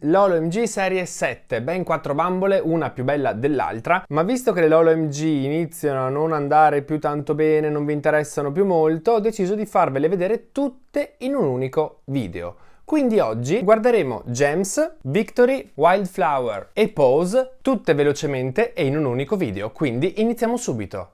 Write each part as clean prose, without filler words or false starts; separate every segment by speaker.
Speaker 1: Lolo MG serie 7, ben 4 bambole, una più bella dell'altra, ma visto che le Lolo MG iniziano a non andare più tanto bene, non vi interessano più molto, ho deciso di farvele vedere tutte in un unico video. Quindi oggi guarderemo Gems, Victory, Wildflower e Pose, tutte velocemente e in un unico video, quindi iniziamo subito.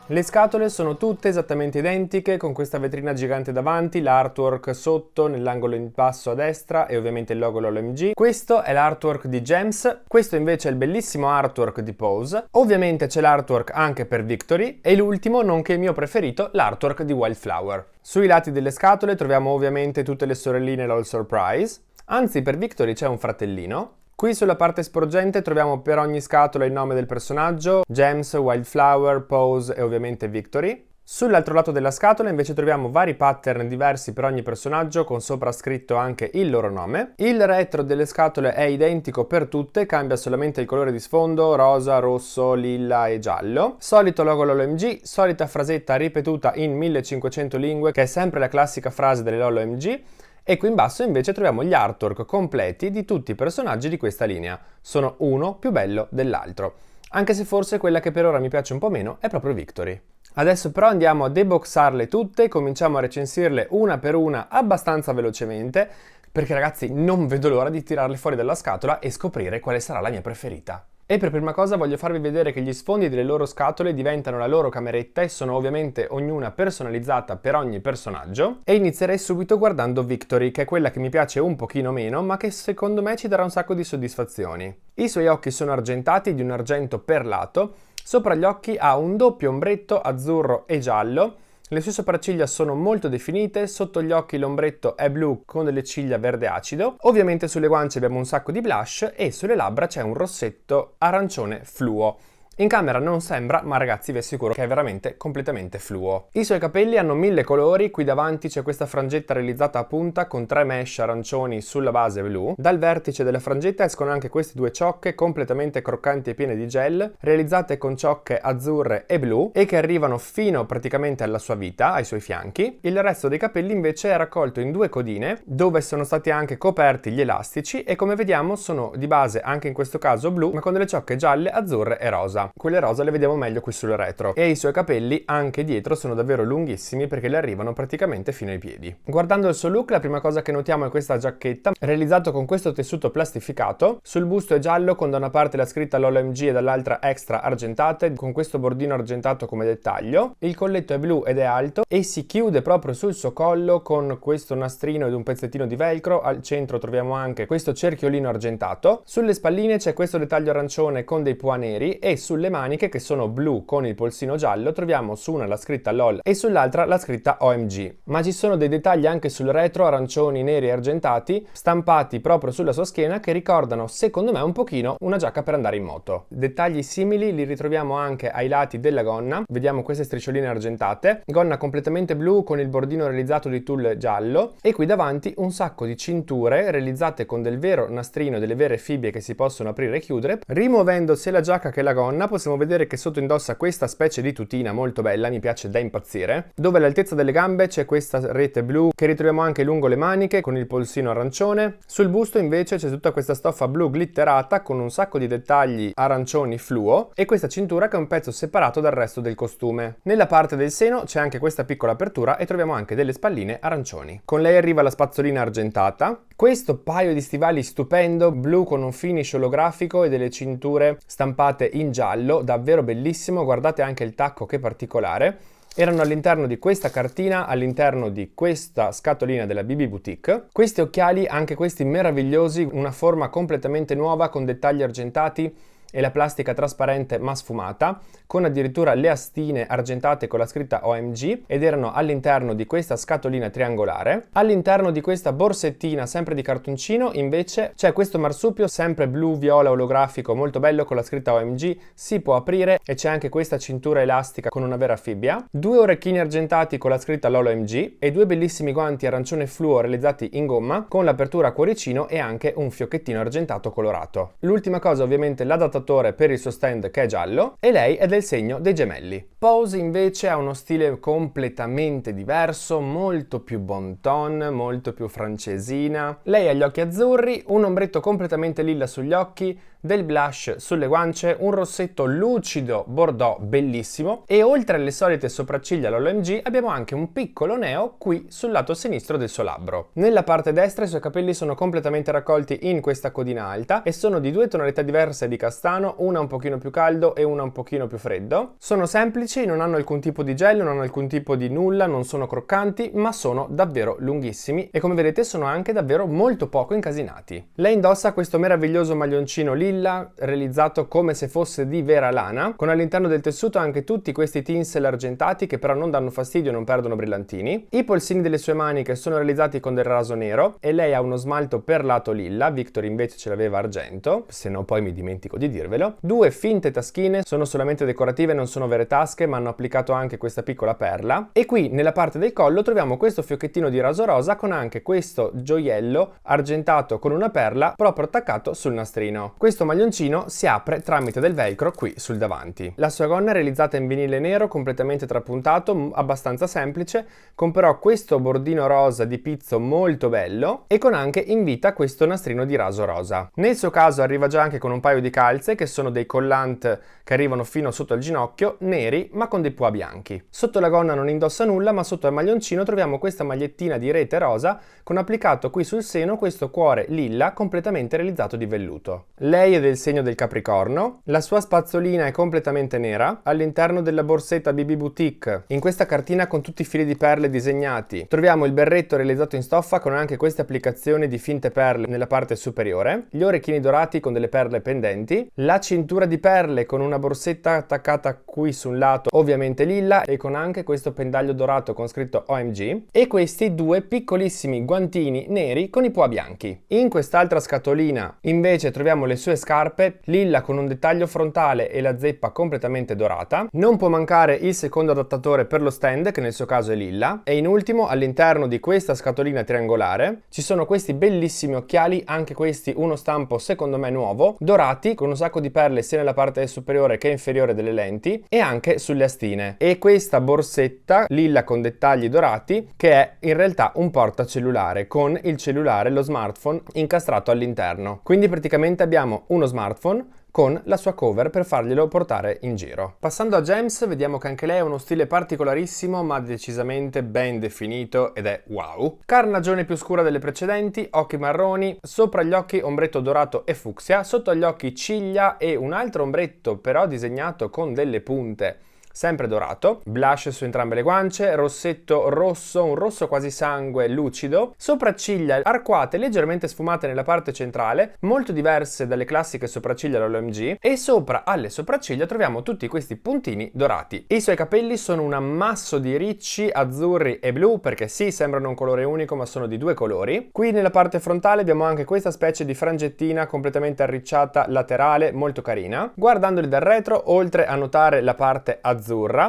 Speaker 1: Le scatole sono tutte esattamente identiche, con questa vetrina gigante davanti, l'artwork sotto nell'angolo in basso a destra e ovviamente il logo Lolo MG. Questo è l'artwork di Gems, questo invece è il bellissimo artwork di Pose. Ovviamente c'è l'artwork anche per Victory e l'ultimo, nonché il mio preferito, l'artwork di Wildflower. Sui lati delle scatole troviamo ovviamente tutte le sorelline LOL Surprise, anzi per Victory c'è un fratellino. Qui sulla parte sporgente troviamo per ogni scatola il nome del personaggio, Gems, Wildflower, Pose e ovviamente Victory. Sull'altro lato della scatola invece troviamo vari pattern diversi per ogni personaggio con sopra scritto anche il loro nome. Il retro delle scatole è identico per tutte, cambia solamente il colore di sfondo, rosa, rosso, lilla e giallo. Solito logo Lolo MG, solita frasetta ripetuta in 1500 lingue che è sempre la classica frase delle Lolo MG. E qui in basso invece troviamo gli artwork completi di tutti i personaggi di questa linea. Sono uno più bello dell'altro. Anche se forse quella che per ora mi piace un po' meno è proprio Victory. Adesso però andiamo a deboxarle tutte, cominciamo a recensirle una per una abbastanza velocemente, perché ragazzi non vedo l'ora di tirarle fuori dalla scatola e scoprire quale sarà la mia preferita. E per prima cosa voglio farvi vedere che gli sfondi delle loro scatole diventano la loro cameretta e sono ovviamente ognuna personalizzata per ogni personaggio. E inizierei subito guardando Victory, che è quella che mi piace un pochino meno, ma che secondo me ci darà un sacco di soddisfazioni. I suoi occhi sono argentati di un argento perlato, sopra gli occhi ha un doppio ombretto azzurro e giallo. Le sue sopracciglia sono molto definite, sotto gli occhi l'ombretto è blu con delle ciglia verde acido, ovviamente sulle guance abbiamo un sacco di blush e sulle labbra c'è un rossetto arancione fluo. In camera non sembra, ma ragazzi vi assicuro che è veramente completamente fluo. I suoi capelli hanno 1000 colori, qui davanti c'è questa frangetta realizzata a punta con 3 mesh arancioni sulla base blu. Dal vertice della frangetta escono anche queste due ciocche completamente croccanti e piene di gel, realizzate con ciocche azzurre e blu e che arrivano fino praticamente alla sua vita, ai suoi fianchi. Il resto dei capelli invece è raccolto in due codine, dove sono stati anche coperti gli elastici e come vediamo sono di base anche in questo caso blu, ma con delle ciocche gialle, azzurre e rosa. Quelle rosa le vediamo meglio qui sul retro e i suoi capelli anche dietro sono davvero lunghissimi perché le arrivano praticamente fino ai piedi. Guardando il suo look la prima cosa che notiamo è questa giacchetta realizzato con questo tessuto plastificato. Sul busto è giallo con da una parte la scritta Lolo MG e dall'altra Extra argentate con questo bordino argentato come dettaglio. Il colletto è blu ed è alto e si chiude proprio sul suo collo con questo nastrino ed un pezzettino di velcro. Al centro troviamo anche questo cerchiolino argentato. Sulle spalline c'è questo dettaglio arancione con dei pois neri e sulle maniche che sono blu con il polsino giallo troviamo su una la scritta LOL e sull'altra la scritta OMG. Ma ci sono dei dettagli anche sul retro arancioni, neri e argentati stampati proprio sulla sua schiena che ricordano secondo me un pochino una giacca per andare in moto. Dettagli simili li ritroviamo anche ai lati della gonna, vediamo queste striscioline argentate, gonna completamente blu con il bordino realizzato di tulle giallo e qui davanti un sacco di cinture realizzate con del vero nastrino e delle vere fibbie che si possono aprire e chiudere. Rimuovendo sia la giacca che la gonna possiamo vedere che sotto indossa questa specie di tutina molto bella, mi piace da impazzire, dove all'altezza delle gambe c'è questa rete blu che ritroviamo anche lungo le maniche con il polsino arancione. Sul busto invece c'è tutta questa stoffa blu glitterata con un sacco di dettagli arancioni fluo e questa cintura che è un pezzo separato dal resto del costume. Nella parte del seno c'è anche questa piccola apertura e troviamo anche delle spalline arancioni. Con lei arriva la spazzolina argentata, questo paio di stivali stupendo, blu con un finish olografico e delle cinture stampate in giallo, davvero bellissimo, guardate anche il tacco che particolare. Erano all'interno di questa cartina, all'interno di questa scatolina della BB Boutique. Questi occhiali, anche questi meravigliosi, una forma completamente nuova con dettagli argentati e la plastica trasparente ma sfumata, con addirittura le astine argentate con la scritta OMG ed erano all'interno di questa scatolina triangolare. All'interno di questa borsettina sempre di cartoncino invece c'è questo marsupio sempre blu viola olografico molto bello con la scritta OMG, si può aprire e c'è anche questa cintura elastica con una vera fibbia, due orecchini argentati con la scritta Lolo MG e due bellissimi guanti arancione fluo realizzati in gomma con l'apertura a cuoricino e anche un fiocchettino argentato colorato. L'ultima cosa ovviamente l'adattatura adattatore per il suo stand che è giallo, e lei è del segno dei Gemelli. Pose invece ha uno stile completamente diverso, molto più bon ton, molto più francesina. Lei ha gli occhi azzurri, un ombretto completamente lilla sugli occhi, del blush sulle guance, un rossetto lucido bordeaux bellissimo e oltre alle solite sopracciglia all'OMG abbiamo anche un piccolo neo qui sul lato sinistro del suo labbro. Nella parte destra i suoi capelli sono completamente raccolti in questa codina alta e sono di due tonalità diverse di castano, una un pochino più caldo e una un pochino più freddo. Sono semplici, non hanno alcun tipo di gel, non hanno alcun tipo di nulla, non sono croccanti, ma sono davvero lunghissimi e come vedete sono anche davvero molto poco incasinati. Lei indossa questo meraviglioso maglioncino lilla realizzato come se fosse di vera lana, con all'interno del tessuto anche tutti questi tinsel argentati che però non danno fastidio e non perdono brillantini. I polsini delle sue maniche sono realizzati con del raso nero e lei ha uno smalto perlato lilla, Victor invece ce l'aveva argento, se no poi mi dimentico di dirvelo. Due finte taschine, sono solamente decorative, non sono vere tasche, ma hanno applicato anche questa piccola perla. E qui nella parte del collo troviamo questo fiocchettino di raso rosa con anche questo gioiello argentato con una perla proprio attaccato sul nastrino. Questo maglioncino si apre tramite del velcro qui sul davanti. La sua gonna è realizzata in vinile nero completamente trapuntato, abbastanza semplice, con però questo bordino rosa di pizzo molto bello e con anche in vita questo nastrino di raso rosa. Nel suo caso arriva già anche con un paio di calze che sono dei collant che arrivano fino sotto il ginocchio, neri ma con dei pois bianchi. Sotto la gonna non indossa nulla, ma sotto al maglioncino troviamo questa magliettina di rete rosa con applicato qui sul seno questo cuore lilla completamente realizzato di velluto. Lei è del segno del Capricorno, la sua spazzolina è completamente nera, all'interno della borsetta BB Boutique, in questa cartina con tutti i fili di perle disegnati, troviamo il berretto realizzato in stoffa con anche queste applicazioni di finte perle nella parte superiore, gli orecchini dorati con delle perle pendenti, la cintura di perle con una borsetta attaccata qui sul lato, ovviamente lilla, e con anche questo pendaglio dorato con scritto OMG, e questi due piccolissimi guantini neri con i pois bianchi. In quest'altra scatolina invece troviamo le sue scarpe lilla con un dettaglio frontale e la zeppa completamente dorata. Non può mancare il secondo adattatore per lo stand, che nel suo caso è lilla, e in ultimo all'interno di questa scatolina triangolare ci sono questi bellissimi occhiali, anche questi uno stampo secondo me nuovo, dorati con un sacco di perle sia nella parte superiore che inferiore delle lenti e anche sulle astine, e questa borsetta lilla con dettagli dorati che è in realtà un portacellulare con il cellulare, lo smartphone incastrato all'interno. Quindi praticamente abbiamo uno smartphone con la sua cover per farglielo portare in giro. Passando a Gems, vediamo che anche lei ha uno stile particolarissimo ma decisamente ben definito ed è wow. Carnagione più scura delle precedenti, occhi marroni, sopra gli occhi ombretto dorato e fucsia, sotto gli occhi ciglia e un altro ombretto però disegnato con delle punte sempre dorato, blush su entrambe le guance, rossetto rosso, un rosso quasi sangue lucido, sopracciglia arcuate leggermente sfumate nella parte centrale, molto diverse dalle classiche sopracciglia dell'OMG, e sopra alle sopracciglia troviamo tutti questi puntini dorati. I suoi capelli sono un ammasso di ricci azzurri e blu, perché sì, sembrano un colore unico ma sono di due colori. Qui nella parte frontale abbiamo anche questa specie di frangettina completamente arricciata laterale, molto carina. Guardandoli dal retro, oltre a notare la parte azzurra,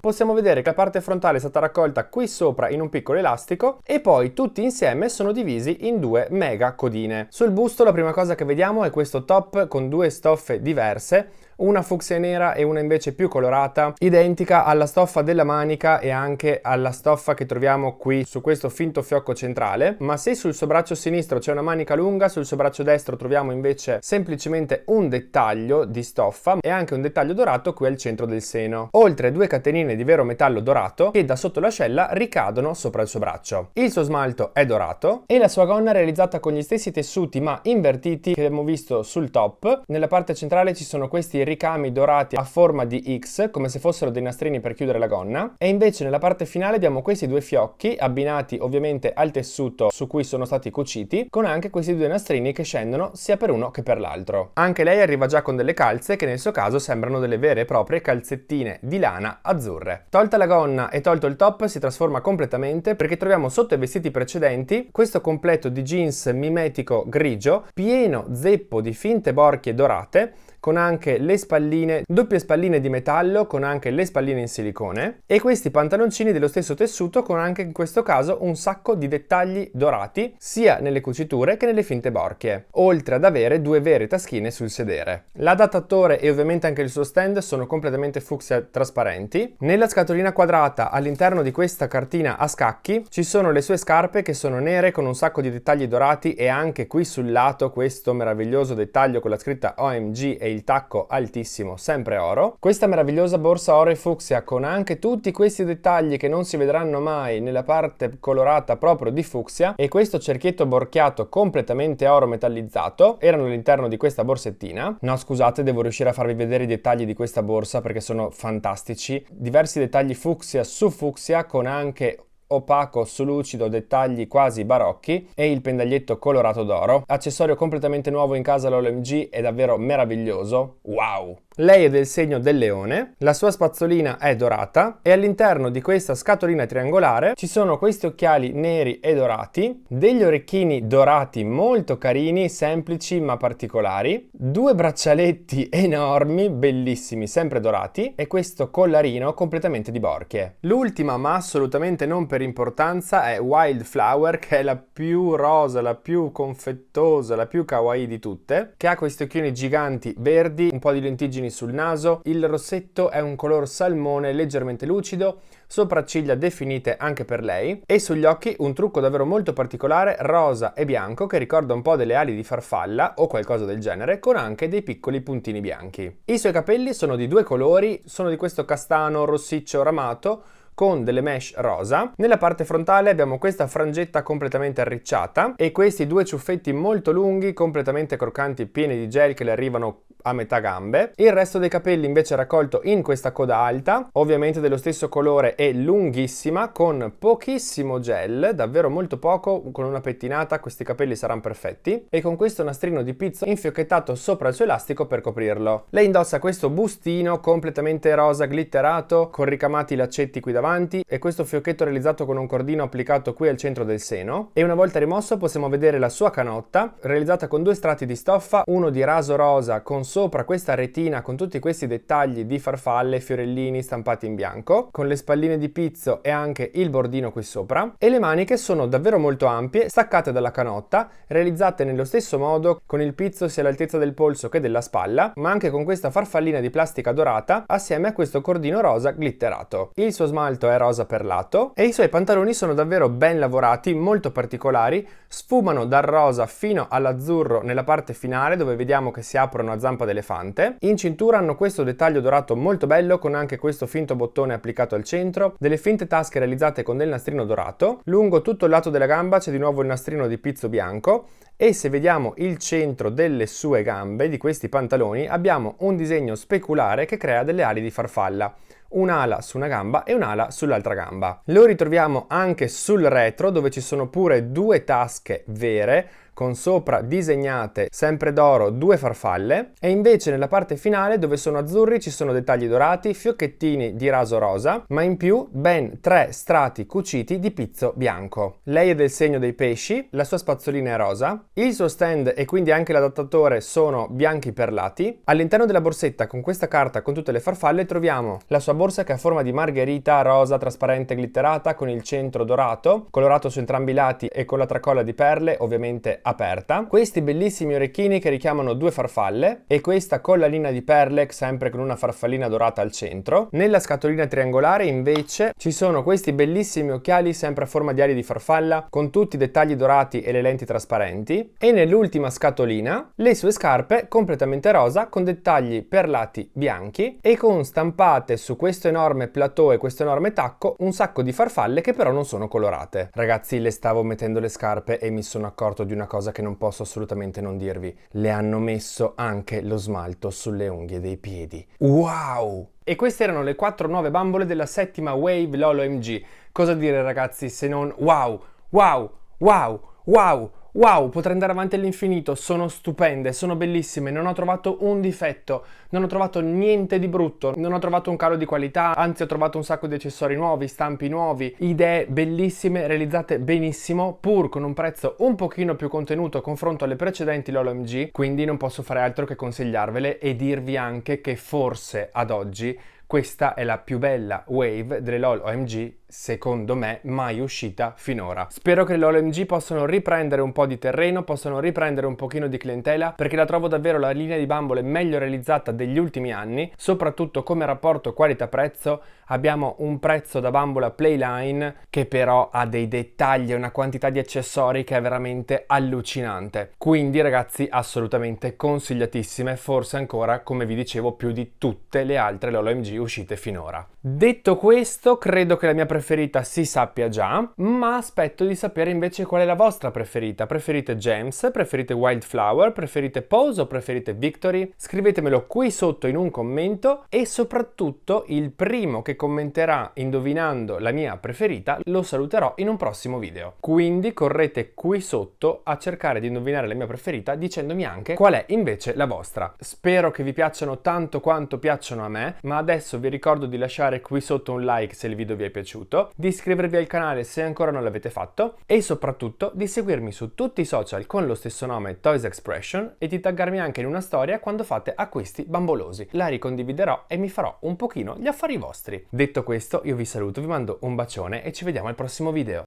Speaker 1: possiamo vedere che la parte frontale è stata raccolta qui sopra in un piccolo elastico e poi tutti insieme sono divisi in due mega codine. Sul busto la prima cosa che vediamo è questo top con due stoffe diverse, una fucsia nera e una invece più colorata, identica alla stoffa della manica e anche alla stoffa che troviamo qui su questo finto fiocco centrale, ma se sul suo braccio sinistro c'è una manica lunga, sul suo braccio destro troviamo invece semplicemente un dettaglio di stoffa e anche un dettaglio dorato qui al centro del seno, oltre a due catenine di vero metallo dorato che da sotto l'ascella ricadono sopra il suo braccio. Il suo smalto è dorato e la sua gonna è realizzata con gli stessi tessuti ma invertiti che abbiamo visto sul top. Nella parte centrale ci sono questi ricami dorati a forma di X, come se fossero dei nastrini per chiudere la gonna, e invece nella parte finale abbiamo questi due fiocchi abbinati ovviamente al tessuto su cui sono stati cuciti, con anche questi due nastrini che scendono sia per uno che per l'altro. Anche lei arriva già con delle calze che nel suo caso sembrano delle vere e proprie calzettine di lana azzurre. Tolta la gonna e tolto il top si trasforma completamente, perché troviamo sotto i vestiti precedenti questo completo di jeans mimetico grigio pieno zeppo di finte borchie dorate con anche le spalline, doppie spalline di metallo con anche le spalline in silicone, e questi pantaloncini dello stesso tessuto con anche in questo caso un sacco di dettagli dorati sia nelle cuciture che nelle finte borchie, oltre ad avere due vere taschine sul sedere. L'adattatore e ovviamente anche il suo stand sono completamente fucsia trasparenti. Nella scatolina quadrata all'interno di questa cartina a scacchi ci sono le sue scarpe che sono nere con un sacco di dettagli dorati e anche qui sul lato questo meraviglioso dettaglio con la scritta OMG e il tacco altissimo sempre oro. Questa meravigliosa borsa oro e fucsia con anche tutti questi dettagli che non si vedranno mai nella parte colorata proprio di fucsia e questo cerchietto borchiato completamente oro metallizzato erano all'interno di questa borsettina. No, scusate, devo riuscire a farvi vedere i dettagli di questa borsa perché sono fantastici. Diversi dettagli fucsia su fucsia con anche opaco su lucido, dettagli quasi barocchi e il pendaglietto colorato d'oro. Accessorio completamente nuovo in casa l'OMG, è davvero meraviglioso. Wow! Lei è del segno del leone, la sua spazzolina è dorata e all'interno di questa scatolina triangolare ci sono questi occhiali neri e dorati, degli orecchini dorati molto carini, semplici ma particolari, due braccialetti enormi, bellissimi, sempre dorati e questo collarino completamente di borchie. L'ultima, ma assolutamente non per importanza, è Wildflower, che è la più rosa, la più confettosa, la più kawaii di tutte, che ha questi occhioni giganti verdi, un po' di lentiggini sul naso, il rossetto è un color salmone leggermente lucido, sopracciglia definite anche per lei e sugli occhi un trucco davvero molto particolare rosa e bianco che ricorda un po' delle ali di farfalla o qualcosa del genere con anche dei piccoli puntini bianchi. I suoi capelli sono di due colori, sono di questo castano rossiccio ramato con delle mesh rosa. Nella parte frontale abbiamo questa frangetta completamente arricciata e questi due ciuffetti molto lunghi, completamente croccanti, pieni di gel che le arrivano a metà gambe. Il resto dei capelli invece è raccolto in questa coda alta, ovviamente dello stesso colore e lunghissima, con pochissimo gel, davvero molto poco, con una pettinata questi capelli saranno perfetti, e con questo nastrino di pizzo infiocchettato sopra il suo elastico per coprirlo. Lei indossa questo bustino completamente rosa glitterato, con ricamati laccetti qui davanti, e questo fiocchetto realizzato con un cordino applicato qui al centro del seno, e una volta rimosso possiamo vedere la sua canotta, realizzata con due strati di stoffa, uno di raso rosa con sopra questa retina con tutti questi dettagli di farfalle e fiorellini stampati in bianco, con le spalline di pizzo e anche il bordino qui sopra, e le maniche sono davvero molto ampie, staccate dalla canotta, realizzate nello stesso modo con il pizzo sia all'altezza del polso che della spalla, ma anche con questa farfallina di plastica dorata assieme a questo cordino rosa glitterato. Il suo smalto è rosa perlato e i suoi pantaloni sono davvero ben lavorati, molto particolari, sfumano dal rosa fino all'azzurro nella parte finale dove vediamo che si aprono a zampa d'elefante. In cintura hanno questo dettaglio dorato molto bello con anche questo finto bottone applicato al centro, delle finte tasche realizzate con del nastrino dorato. Lungo tutto il lato della gamba c'è di nuovo il nastrino di pizzo bianco e se vediamo il centro delle sue gambe di questi pantaloni abbiamo un disegno speculare che crea delle ali di farfalla. Un'ala su una gamba e un'ala sull'altra gamba. Lo ritroviamo anche sul retro dove ci sono pure due tasche vere con sopra disegnate sempre d'oro due farfalle e invece nella parte finale dove sono azzurri ci sono dettagli dorati, fiocchettini di raso rosa, ma in più ben 3 strati cuciti di pizzo bianco. Lei è del segno dei pesci, la sua spazzolina è rosa, il suo stand e quindi anche l'adattatore sono bianchi perlati. All'interno della borsetta con questa carta con tutte le farfalle troviamo la sua borsa che ha forma di margherita rosa trasparente glitterata con il centro dorato, colorato su entrambi i lati e con la tracolla di perle ovviamente aperta, questi bellissimi orecchini che richiamano due farfalle e questa collanina di perle sempre con una farfallina dorata al centro. Nella scatolina triangolare invece ci sono questi bellissimi occhiali sempre a forma di ali di farfalla con tutti i dettagli dorati e le lenti trasparenti e nell'ultima scatolina le sue scarpe completamente rosa con dettagli perlati bianchi e con stampate su questo enorme plateau e questo enorme tacco un sacco di farfalle che però non sono colorate. Ragazzi, le stavo mettendo le scarpe e mi sono accorto di una cosa che non posso assolutamente non dirvi. Le hanno messo anche lo smalto sulle unghie dei piedi. Wow! E queste erano le 4 nuove bambole della settima Wave LOL OMG. Cosa dire ragazzi se non wow, wow, wow, wow, wow, potrei andare avanti all'infinito, sono stupende, sono bellissime, non ho trovato un difetto, non ho trovato niente di brutto, non ho trovato un calo di qualità, anzi ho trovato un sacco di accessori nuovi, stampi nuovi, idee bellissime, realizzate benissimo, pur con un prezzo un pochino più contenuto a confronto alle precedenti Lolo MG, quindi non posso fare altro che consigliarvele e dirvi anche che forse ad oggi questa è la più bella wave delle Lolo OMG, secondo me, mai uscita finora. Spero che le Lolo OMG possano riprendere un po' di terreno, possano riprendere un pochino di clientela, perché la trovo davvero la linea di bambole meglio realizzata degli ultimi anni, soprattutto come rapporto qualità-prezzo. Abbiamo un prezzo da bambola Playline che però ha dei dettagli e una quantità di accessori che è veramente allucinante. Quindi ragazzi, assolutamente consigliatissime, forse ancora, come vi dicevo, più di tutte le altre Lolo OMG uscite finora. Detto questo, credo che la mia preferita si sappia già, ma aspetto di sapere invece qual è la vostra preferita. Preferite Gems? Preferite Wildflower? Preferite Pose o preferite Victory? Scrivetemelo qui sotto in un commento e soprattutto il primo che commenterà indovinando la mia preferita lo saluterò in un prossimo video. Quindi correte qui sotto a cercare di indovinare la mia preferita dicendomi anche qual è invece la vostra. Spero che vi piacciono tanto quanto piacciono a me, ma adesso vi ricordo di lasciare qui sotto un like se il video vi è piaciuto, di iscrivervi al canale se ancora non l'avete fatto e soprattutto di seguirmi su tutti i social con lo stesso nome Toys Expression e di taggarmi anche in una storia quando fate acquisti bambolosi. La ricondividerò e mi farò un pochino gli affari vostri. Detto questo, io vi saluto, vi mando un bacione e ci vediamo al prossimo video.